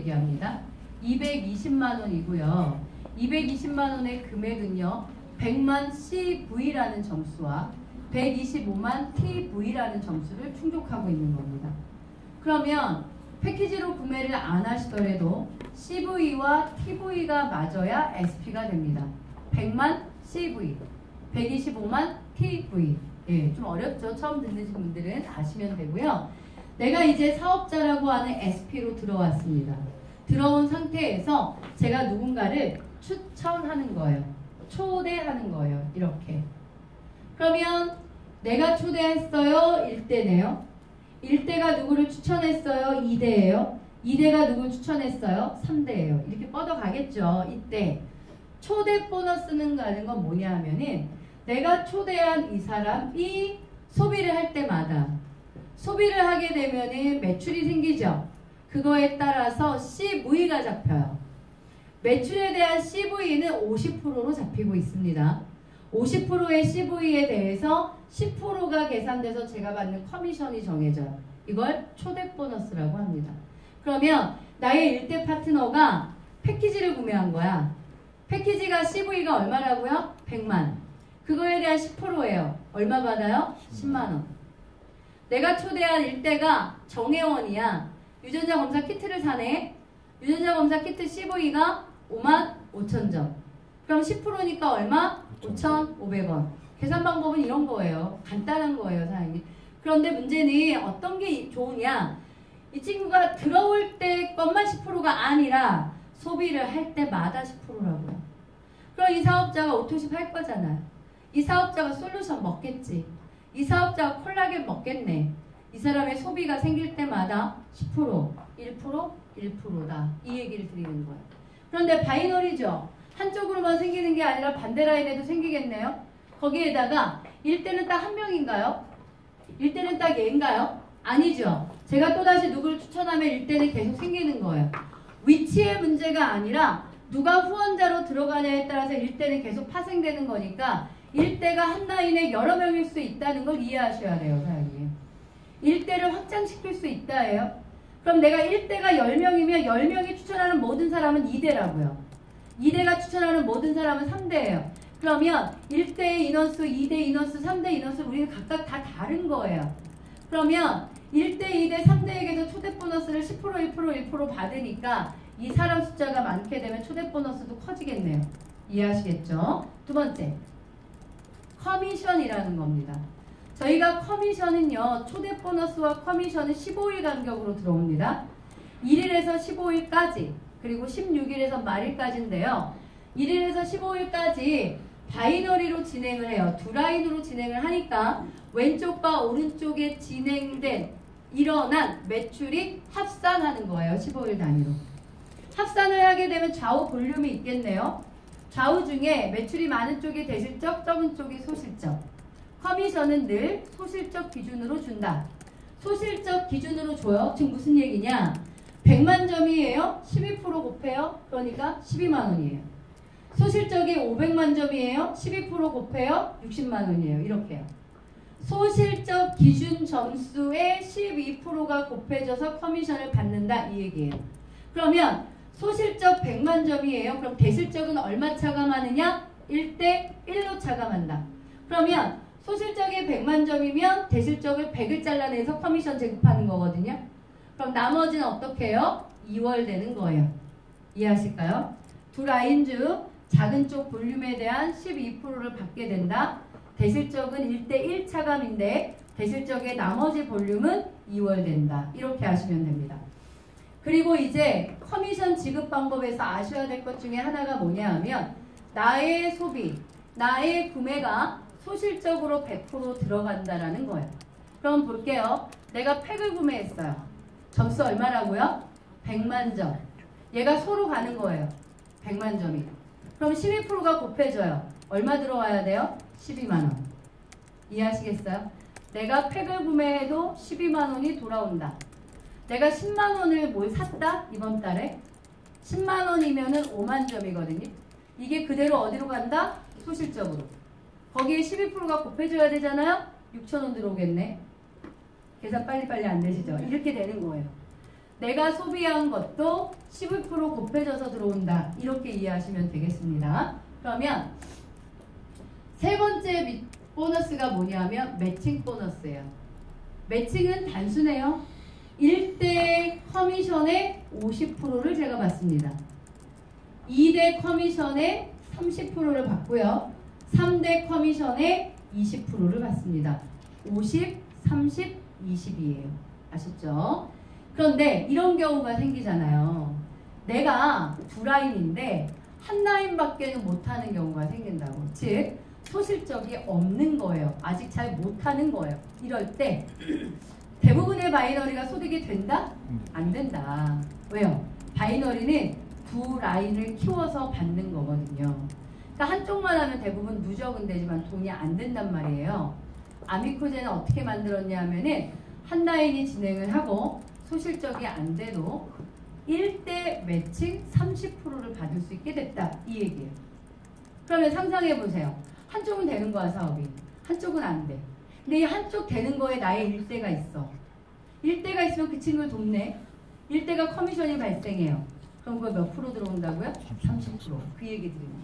얘기합니다. 220만 원이고요. 220만 원의 금액은요. 100만 CV라는 점수와 125만 TV라는 점수를 충족하고 있는 겁니다. 그러면 패키지로 구매를 안 하시더라도 CV와 TV가 맞아야 SP가 됩니다. 100만 CV, 125만 TV. 예, 좀 어렵죠? 처음 듣는 분들은 아시면 되고요. 내가 이제 사업자라고 하는 SP로 들어왔습니다. 들어온 상태에서 제가 누군가를 추천하는 거예요. 초대하는 거예요. 이렇게. 그러면 내가 초대했어요. 1대네요. 1대가 누구를 추천했어요. 2대예요. 2대가 누구를 추천했어요. 3대예요. 이렇게 뻗어가겠죠. 이때 초대 보너스는 가는 건 뭐냐 하면은 내가 초대한 이 사람이 소비를 할 때마다 소비를 하게 되면은 매출이 생기죠. 그거에 따라서 CV가 잡혀요. 매출에 대한 CV는 50%로 잡히고 있습니다. 50%의 CV에 대해서 10%가 계산돼서 제가 받는 커미션이 정해져요. 이걸 초대 보너스라고 합니다. 그러면 나의 1대 파트너가 패키지를 구매한 거야. 패키지가 CV가 얼마라고요? 100만. 그거에 대한 10%예요. 얼마 받아요? 10만 원. 내가 초대한 1대가 정혜원이야. 유전자 검사 키트를 사네. 유전자 검사 키트 CV가 5만 5천 점. 그럼 10%니까 얼마? 5,500원. 계산 방법은 이런 거예요. 간단한 거예요, 사장님. 그런데 문제는 어떤 게 좋으냐? 이 친구가 들어올 때 것만 10%가 아니라 소비를 할 때마다 10%라고요. 그럼 이 사업자가 오토십 할 거잖아요. 이 사업자가 솔루션 먹겠지. 이 사업자가 콜라겐 먹겠네. 이 사람의 소비가 생길 때마다 10%, 1%, 1%다. 이 얘기를 드리는 거예요. 그런데 바이너리죠. 한쪽으로만 생기는 게 아니라 반대 라인에도 생기겠네요. 거기에다가 1대는 딱 한 명인가요? 1대는 딱 얘인가요? 아니죠. 제가 또다시 누구를 추천하면 1대는 계속 생기는 거예요. 위치의 문제가 아니라 누가 후원자로 들어가냐에 따라서 1대는 계속 파생되는 거니까 1대가 한 라인에 여러 명일 수 있다는 걸 이해하셔야 돼요, 사장님. 1대를 확장시킬 수 있다예요. 그럼 내가 1대가 10명이면 10명이 추천하는 모든 사람은 2대라고요. 2대가 추천하는 모든 사람은 3대예요. 그러면 1대의 인원수, 2대 인원수, 3대 인원수 우리는 각각 다 다른 거예요. 그러면 1대, 2대, 3대에게서 초대 보너스를 10%, 1%, 1% 받으니까 이 사람 숫자가 많게 되면 초대 보너스도 커지겠네요. 이해하시겠죠? 두 번째, 커미션이라는 겁니다. 저희가 커미션은요, 초대 보너스와 커미션은 15일 간격으로 들어옵니다. 1일에서 15일까지, 그리고 16일에서 말일까지인데요. 1일에서 15일까지 바이너리로 진행을 해요. 두 라인으로 진행을 하니까 왼쪽과 오른쪽에 진행된 일어난 매출이 합산하는 거예요. 15일 단위로. 합산을 하게 되면 좌우 볼륨이 있겠네요. 좌우 중에 매출이 많은 쪽이 대실적, 적은 쪽이 소실적. 커미션은 늘 소실적 기준으로 준다. 소실적 기준으로 줘요. 지금 무슨 얘기냐? 100만 점이에요. 12% 곱해요. 그러니까 12만 원이에요. 소실적이 500만 점이에요. 12% 곱해요. 60만 원이에요. 이렇게요. 소실적 기준 점수의 12%가 곱해져서 커미션을 받는다. 이 얘기예요. 그러면 소실적 100만 점이에요. 그럼 대실적은 얼마 차감하느냐? 1대 1로 차감한다. 그러면 소실적이 100만 점이면 대실적을 100을 잘라내서 커미션 제급하는 거거든요. 그럼 나머지는 어떻게 해요? 2월 되는 거예요. 이해하실까요? 두 라인 중 작은 쪽 볼륨에 대한 12%를 받게 된다. 대실적은 1대1 차감인데 대실적의 나머지 볼륨은 2월 된다. 이렇게 하시면 됩니다. 그리고 이제 커미션 지급 방법에서 아셔야 될 것 중에 하나가 뭐냐 하면 나의 소비, 나의 구매가 소실적으로 100% 들어간다라는 거예요. 그럼 볼게요. 내가 팩을 구매했어요. 점수 얼마라고요? 100만 점. 얘가 소로 가는 거예요. 100만 점이. 그럼 12%가 곱해져요. 얼마 들어와야 돼요? 12만 원. 이해하시겠어요? 내가 팩을 구매해도 12만 원이 돌아온다. 내가 10만 원을 뭘 샀다? 이번 달에. 10만 원이면은 5만 점이거든요. 이게 그대로 어디로 간다? 소실적으로. 거기에 12%가 곱해줘야 되잖아요? 6천 원 들어오겠네. 계산 빨리빨리 안 되시죠? 이렇게 되는 거예요. 내가 소비한 것도 11% 곱해져서 들어온다. 이렇게 이해하시면 되겠습니다. 그러면 세 번째 보너스가 뭐냐면 매칭 보너스예요. 매칭은 단순해요. 1대 커미션의 50%를 제가 받습니다. 2대 커미션의 30%를 받고요. 3대 커미션의 20%를 받습니다. 50, 30, 20이에요. 아셨죠? 그런데 이런 경우가 생기잖아요. 내가 두 라인인데 한 라인밖에는 못하는 경우가 생긴다고. 즉 소실적이 없는 거예요. 아직 잘 못하는 거예요. 이럴 때 대부분의 바이너리가 소득이 된다? 안 된다. 왜요? 바이너리는 두 라인을 키워서 받는 거거든요. 그러니까 한쪽만 하면 대부분 누적은 되지만 돈이 안 된단 말이에요. 아미코제는 어떻게 만들었냐 하면은 한 라인이 진행을 하고 소실적이 안 돼도 1대 매칭 30%를 받을 수 있게 됐다. 이 얘기예요. 그러면 상상해 보세요. 한쪽은 되는 거야 사업이. 한쪽은 안 돼. 근데 이 한쪽 되는 거에 나의 일대가 있어. 일대가 있으면 그 친구를 돕네. 일대가 커미션이 발생해요. 그럼 그거 몇 프로 들어온다고요? 30%. 그 얘기 드리는 거예요.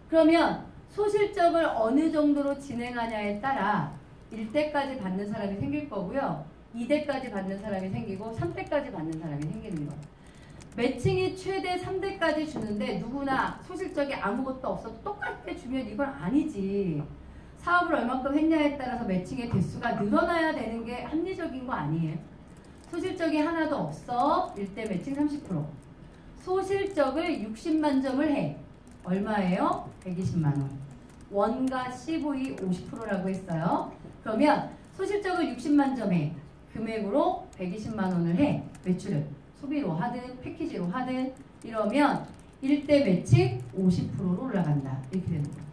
그러면 소실적을 어느 정도로 진행하냐에 따라 1대까지 받는 사람이 생길 거고요. 2대까지 받는 사람이 생기고 3대까지 받는 사람이 생기는 거예요. 매칭이 최대 3대까지 주는데 누구나 소실적이 아무것도 없어도 똑같게 주면 이건 아니지. 사업을 얼마큼 했냐에 따라서 매칭의 대수가 늘어나야 되는 게 합리적인 거 아니에요. 소실적이 하나도 없어. 1대 매칭 30%. 소실적을 60만 점을 해. 얼마예요? 120만 원. 원가 CV 50%라고 했어요. 그러면 소실적을 60만 점에 금액으로 120만 원을 해. 매출을 소비로 하든 패키지로 하든 이러면 1대 매칭 50%로 올라간다. 이렇게 되는 거예요.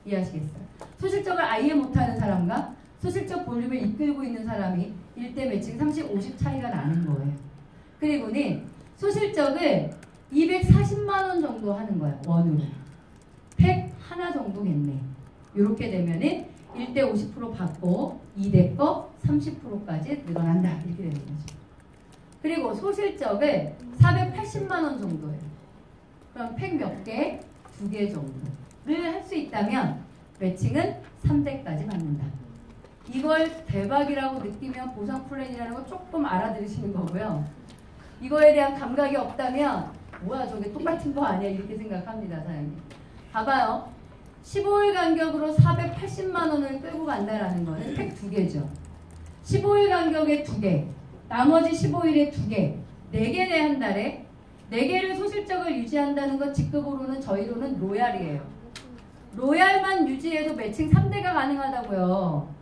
이해하시겠어요? 소실적을 아예 못하는 사람과 소실적 볼륨을 이끌고 있는 사람이 1대 매칭 30, 50 차이가 나는 거예요. 그리고는 소실적을 240만 원 정도 하는 거야. 원으로. 팩 하나 정도겠네. 이렇게 되면은 1대 50% 받고 2대 거 30%까지 늘어난다. 이렇게 되는 거죠. 그리고 소실적을 480만 원 정도예요. 그럼 팩 몇 개? 2개 정도를 할 수 있다면 매칭은 3대까지 받는다. 이걸 대박이라고 느끼면 보상 플랜이라는 거 조금 알아들으시는 거고요. 이거에 대한 감각이 없다면 뭐야 저게 똑같은 거 아니야 이렇게 생각합니다. 사장님. 봐봐요. 15일 간격으로 480만 원을 끌고 간다라는 거는 팩 2개죠. 15일 간격에 2개, 나머지 15일에 2개, 4개네 한 달에 4개를 소실적을 유지한다는 건 직급으로는 저희로는 로얄이에요. 로얄만 유지해도 매칭 3대가 가능하다고요.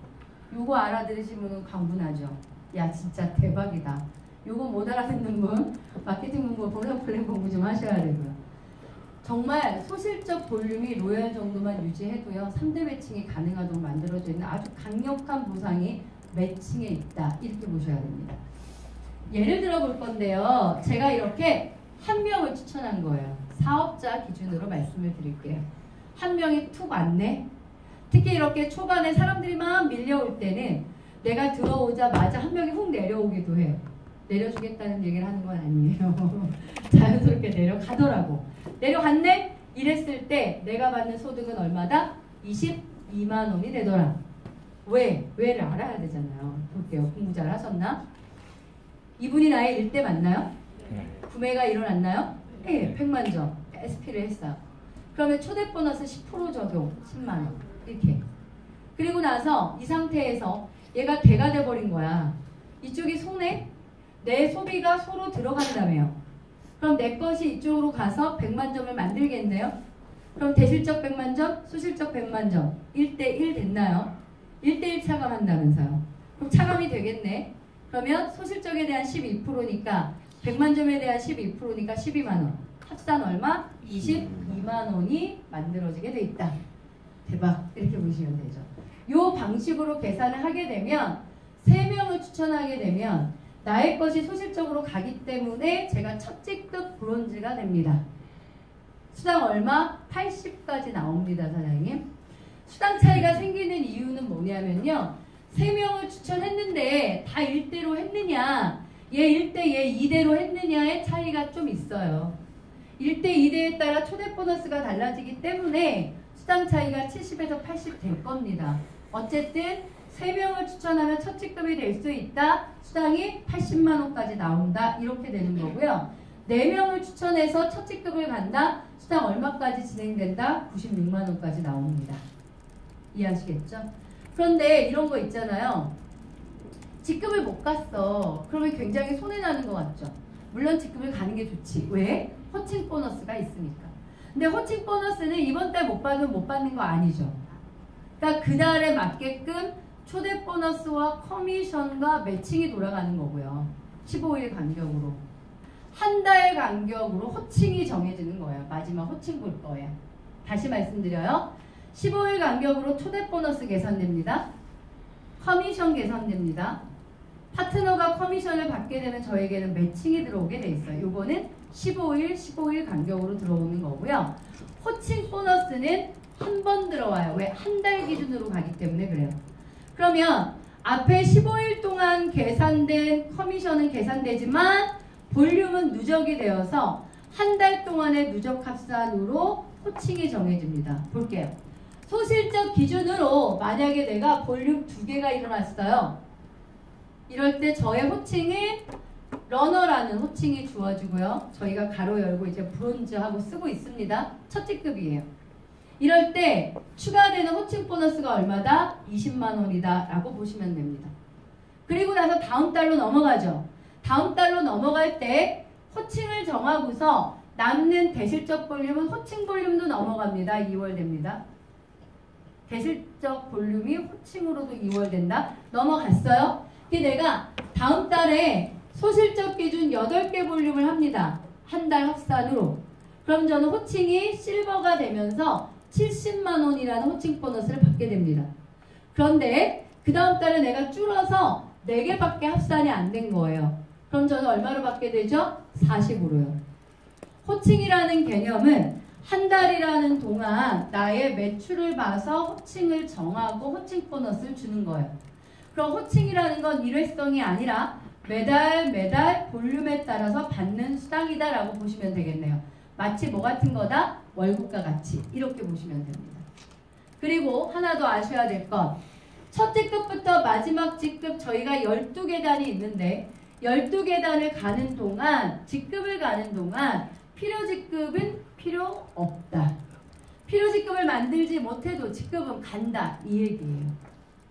요거 알아들으시면 강분하죠. 야 진짜 대박이다. 요거 못 알아듣는 분 마케팅 공부, 보상 플랜 공부 좀 하셔야 되고요. 정말 소실적 볼륨이 로얄 정도만 유지해도요 3대 매칭이 가능하도록 만들어져 있는 아주 강력한 보상이 매칭에 있다. 이렇게 보셔야 됩니다. 예를 들어 볼 건데요. 제가 이렇게 한 명을 추천한 거예요. 사업자 기준으로 말씀을 드릴게요. 한 명이 툭 왔네. 특히 이렇게 초반에 사람들이 막 밀려올 때는 내가 들어오자마자 한 명이 훅 내려오기도 해요. 내려주겠다는 얘기를 하는 건 아니에요. 자연스럽게 내려가더라고. 내려갔네? 이랬을 때 내가 받는 소득은 얼마다? 22만 원이 되더라. 왜? 왜를 알아야 되잖아요. 볼게요. 공부 잘 하셨나? 이분이 나의 일대 맞나요? 구매가 일어났나요? 네. 100만 점. SP를 했어요. 그러면 초대 보너스 10% 적용 10만 원. 이렇게. 그리고 나서 이 상태에서 얘가 대가 돼버린 거야. 이쪽이 손해? 내 소비가 소로 들어간다며요. 그럼 내 것이 이쪽으로 가서 100만 점을 만들겠네요. 그럼 대실적 100만 점, 수실적 100만 점. 1대1 됐나요? 1대1 차감한다면서요. 그럼 차감이 되겠네. 그러면 소실적에 대한 12%니까 100만 점에 대한 12%니까 12만 원. 합산 얼마? 22만 원이 만들어지게 돼 있다. 대박. 이렇게 보시면 되죠. 요 방식으로 계산을 하게 되면 3명을 추천하게 되면 나의 것이 소실적으로 가기 때문에 제가 첫째급 브론즈가 됩니다. 수당 얼마? 80까지 나옵니다. 사장님. 수당 차이가 생기는 이유는 뭐냐면요. 3명을 추천했는데 다 1대로 했느냐 얘 1대 얘 2대로 했느냐의 차이가 좀 있어요. 1대 2대에 따라 초대 보너스가 달라지기 때문에 수당 차이가 70에서 80 될 겁니다. 어쨌든 3명을 추천하면 첫 직급이 될 수 있다. 수당이 80만 원까지 나온다. 이렇게 되는 거고요. 4명을 추천해서 첫 직급을 간다. 수당 얼마까지 진행된다? 96만 원까지 나옵니다. 이해하시겠죠? 그런데 이런 거 있잖아요. 직급을 못 갔어. 그러면 굉장히 손해나는 것 같죠? 물론 직급을 가는 게 좋지. 왜? 호칭 보너스가 있으니까. 근데 호칭 보너스는 이번 달 못 받으면 못 받는 거 아니죠. 그러니까 그 달에 맞게끔 초대 보너스와 커미션과 매칭이 돌아가는 거고요. 15일 간격으로. 한 달 간격으로 호칭이 정해지는 거예요. 마지막 호칭 볼 거예요. 다시 말씀드려요. 15일 간격으로 초대 보너스 계산됩니다. 커미션 계산됩니다. 파트너가 커미션을 받게 되면 저에게는 매칭이 들어오게 돼 있어요. 요거는 15일 간격으로 들어오는 거고요. 호칭 보너스는 한 번 들어와요. 왜? 한 달 기준으로 가기 때문에 그래요. 그러면 앞에 15일 동안 계산된 커미션은 계산되지만 볼륨은 누적이 되어서 한 달 동안의 누적 합산으로 호칭이 정해집니다. 볼게요. 소실적 기준으로 만약에 내가 볼륨 2개가 일어났어요. 이럴 때 저의 호칭은 러너라는 호칭이 주어지고요. 저희가 가로 열고 이제 브론즈하고 쓰고 있습니다. 첫 직급이에요. 이럴 때 추가되는 호칭 보너스가 얼마다? 20만 원이다 라고 보시면 됩니다. 그리고 나서 다음 달로 넘어가죠. 다음 달로 넘어갈 때 호칭을 정하고서 남는 대실적 볼륨은 호칭 볼륨도 넘어갑니다. 2월 됩니다. 대실적 볼륨이 호칭으로도 2월 된다. 넘어갔어요. 내가 다음 달에 소실적 기준 8개 볼륨을 합니다. 한 달 합산으로. 그럼 저는 호칭이 실버가 되면서 70만 원이라는 호칭 보너스를 받게 됩니다. 그런데 그 다음 달에 내가 줄어서 4개밖에 합산이 안 된 거예요. 그럼 저는 얼마로 받게 되죠? 40으로요. 호칭이라는 개념은 한 달이라는 동안 나의 매출을 봐서 호칭을 정하고 호칭 보너스를 주는 거예요. 그럼 호칭이라는 건 일회성이 아니라 매달 볼륨에 따라서 받는 수당이다 라고 보시면 되겠네요. 마치 뭐 같은 거다? 월급과 같이 이렇게 보시면 됩니다. 그리고 하나 더 아셔야 될 것. 첫 직급부터 마지막 직급 저희가 12계단이 있는데 12계단을 가는 동안 직급을 가는 동안 필요 직급은 필요 없다. 필요 직급을 만들지 못해도 직급은 간다. 이 얘기예요.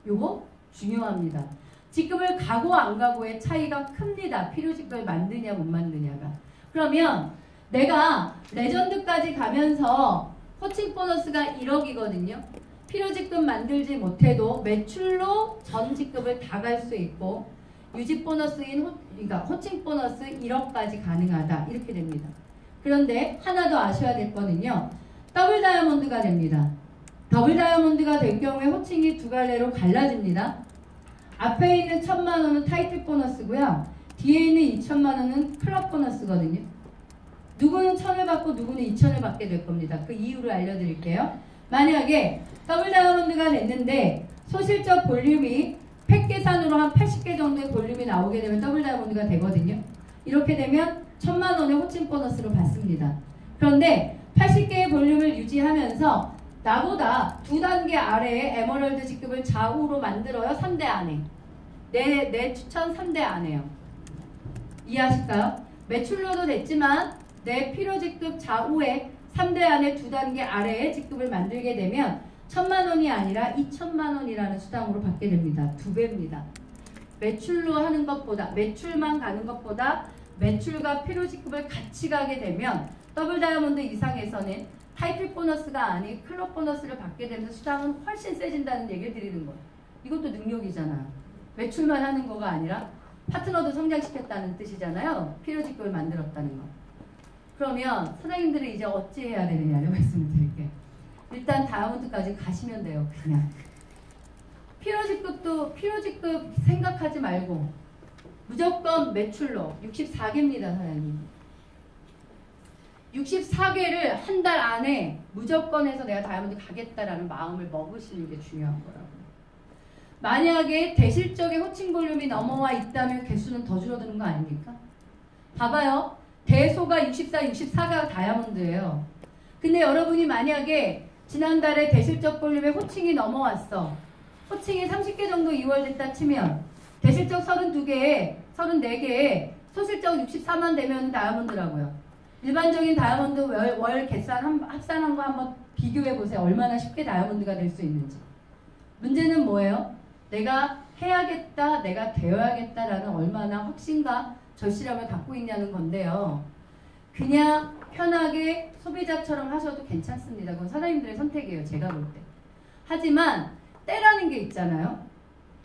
요거 중요합니다. 직급을 가고 안 가고의 차이가 큽니다. 필요 직급을 만드냐 못 만드냐가. 그러면 내가 레전드까지 가면서 호칭 보너스가 1억이거든요. 필요 직급 만들지 못해도 매출로 전 직급을 다 갈 수 있고 유지 보너스인 그러니까 호칭 보너스 1억까지 가능하다. 이렇게 됩니다. 그런데 하나 더 아셔야 될 거는요. 더블 다이아몬드가 됩니다. 더블 다이아몬드가 될 경우에 호칭이 두 갈래로 갈라집니다. 앞에 있는 1000만 원은 타이틀 보너스고요. 뒤에 있는 2000만 원은 클럽 보너스거든요. 누구는 1000을 받고 누구는 2000을 받게 될 겁니다. 그 이유를 알려드릴게요. 만약에 더블 다이아몬드가 됐는데 소실적 볼륨이 팩 계산으로 한 80개 정도의 볼륨이 나오게 되면 더블 다이아몬드가 되거든요. 이렇게 되면 1000만 원의 호칭 보너스를 받습니다. 그런데 80개의 볼륨을 유지하면서 나보다 2단계 아래에 에머럴드 직급을 좌우로 만들어요. 3대 안에. 내 추천 3대 안에요. 이해하실까요? 매출로도 됐지만 내 필요 직급 좌우에 3대 안에 2단계 아래에 직급을 만들게 되면 1000만 원이 아니라 2000만 원이라는 수당으로 받게 됩니다. 2배입니다. 매출로 하는 것보다 매출만 가는 것보다 매출과 필요 직급을 같이 가게 되면 더블 다이아몬드 이상에서는 타이틀 보너스가 아닌 클럽 보너스를 받게 되면서 수당은 훨씬 세진다는 얘기를 드리는 거예요. 이것도 능력이잖아. 매출만 하는 거가 아니라 파트너도 성장시켰다는 뜻이잖아요. 필요 직급을 만들었다는 거. 그러면 사장님들이 이제 어찌 해야 되느냐를 말씀을 드릴게요. 일단 다이아몬드까지 가시면 돼요. 그냥. 필요 직급 생각하지 말고 무조건 매출로 64개입니다. 사장님. 64개를 한 달 안에 무조건 해서 내가 다이아몬드 가겠다라는 마음을 먹으시는 게 중요한 거라고요. 만약에 대실적의 호칭 볼륨이 넘어와 있다면 개수는 더 줄어드는 거 아닙니까? 봐봐요. 대소가 64, 64가 다이아몬드예요. 근데 여러분이 만약에 지난달에 대실적 볼륨에 호칭이 넘어왔어. 호칭이 30개 정도 2월 됐다 치면 대실적 32개에 34개에 소실적 64만 되면 다이아몬드라고요. 일반적인 다이아몬드 월 계산 합산한 거 한번 비교해 보세요. 얼마나 쉽게 다이아몬드가 될 수 있는지. 문제는 뭐예요? 내가 해야겠다, 내가 되어야겠다라는 얼마나 확신과 절실함을 갖고 있냐는 건데요. 그냥 편하게 소비자처럼 하셔도 괜찮습니다. 그건 사장님들의 선택이에요. 제가 볼 때. 하지만 때라는 게 있잖아요.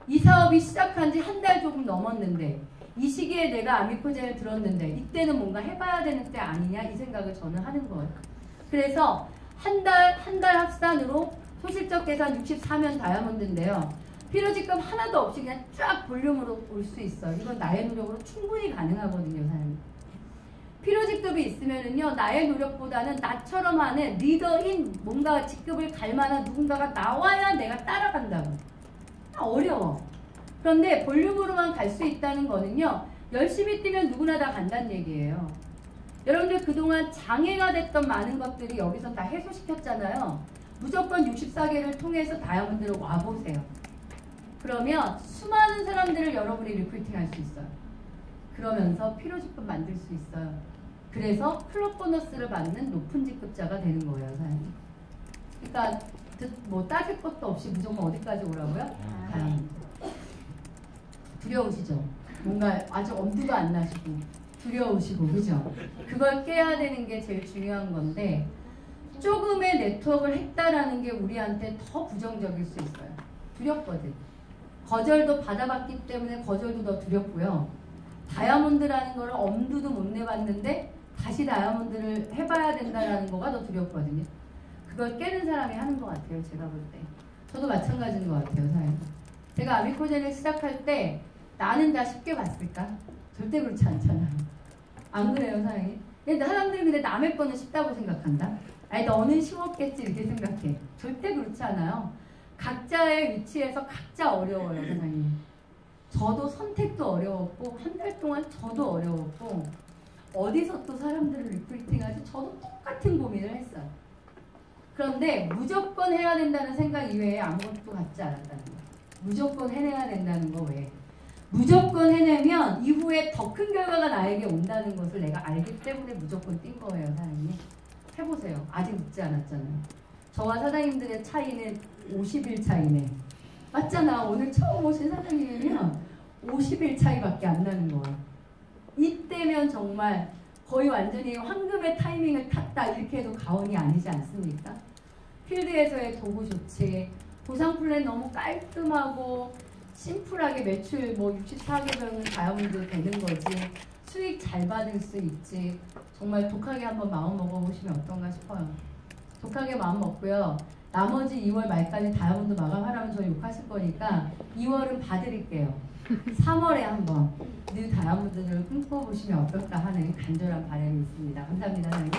이 사업이 시작한 지 한 달 조금 넘었는데 이 시기에 내가 아미코젠을 들었는데 이때는 뭔가 해봐야 되는 때 아니냐 이 생각을 저는 하는 거예요. 그래서 한 달 합산으로 소실적 계산 64면 다이아몬드인데요. 필요지급 하나도 없이 그냥 쫙 볼륨으로 올 수 있어요. 이건 나의 노력으로 충분히 가능하거든요, 사장님. 필요직급이 있으면은요, 나의 노력보다는 나처럼 하는 리더인 뭔가 직급을 갈 만한 누군가가 나와야 내가 따라간다고. 어려워. 그런데 볼륨으로만 갈 수 있다는 거는요, 열심히 뛰면 누구나 다 간다는 얘기예요. 여러분들 그동안 장애가 됐던 많은 것들이 여기서 다 해소시켰잖아요. 무조건 64개를 통해서 다이아몬드로 와보세요. 그러면 수많은 사람들을 여러분이 리크루팅 할 수 있어요. 그러면서 필요직급 만들 수 있어요. 그래서 클럽 보너스를 받는 높은 직급자가 되는 거예요, 사장님. 그러니까 뭐 따질 것도 없이 무조건 어디까지 오라고요? 다이아몬드. 두려우시죠? 뭔가 아주 엄두가 안 나시고 두려우시고, 그죠? 그걸 깨야 되는 게 제일 중요한 건데 조금의 네트워크를 했다라는 게 우리한테 더 부정적일 수 있어요. 두렵거든. 거절도 받아봤기 때문에 거절도 더 두렵고요. 다이아몬드라는 거를 엄두도 못 내봤는데 다시 다이아몬드를 해봐야 된다는 거가 더 두렵거든요. 그걸 깨는 사람이 하는 것 같아요. 제가 볼 때. 저도 마찬가지인 것 같아요. 사장님. 제가 아미코젠을 시작할 때 나는 다 쉽게 봤을까? 절대 그렇지 않잖아요. 안 그래요, 사장님? 근데 사람들이 근데 남의 거는 쉽다고 생각한다? 아니 너는 쉬웠겠지 이렇게 생각해. 절대 그렇지 않아요. 각자의 위치에서 각자 어려워요, 사장님. 저도 선택도 어려웠고 한 달 동안 저도 어려웠고 어디서 또 사람들을 리크루팅하지? 저도 똑같은 고민을 했어요. 그런데 무조건 해야 된다는 생각 이외에 아무것도 갖지 않았다는 거예요. 무조건 해내야 된다는 거 외에. 무조건 해내면 이후에 더 큰 결과가 나에게 온다는 것을 내가 알기 때문에 무조건 뛴 거예요, 사장님. 해보세요. 아직 늦지 않았잖아요. 저와 사장님들의 차이는 50일 차이네. 맞잖아. 오늘 처음 오신 사장님이면 50일 차이밖에 안 나는 거예요. 이때면 정말 거의 완전히 황금의 타이밍을 탔다 이렇게 해도 과언이 아니지 않습니까? 필드에서의 도구 조치, 보상 플랜 너무 깔끔하고 심플하게 매출 뭐 64개면 다이아몬드 되는 거지. 수익 잘 받을 수 있지. 정말 독하게 한번 마음 먹어보시면 어떤가 싶어요. 독하게 마음 먹고요. 나머지 2월 말까지 다이아몬드 마감하라면 저 욕하실 거니까 2월은 봐드릴게요. 3월에 한번 뉴 다이아몬드를 꿈꿔보시면 어떨까 하는 간절한 바람이 있습니다. 감사합니다, 사장님.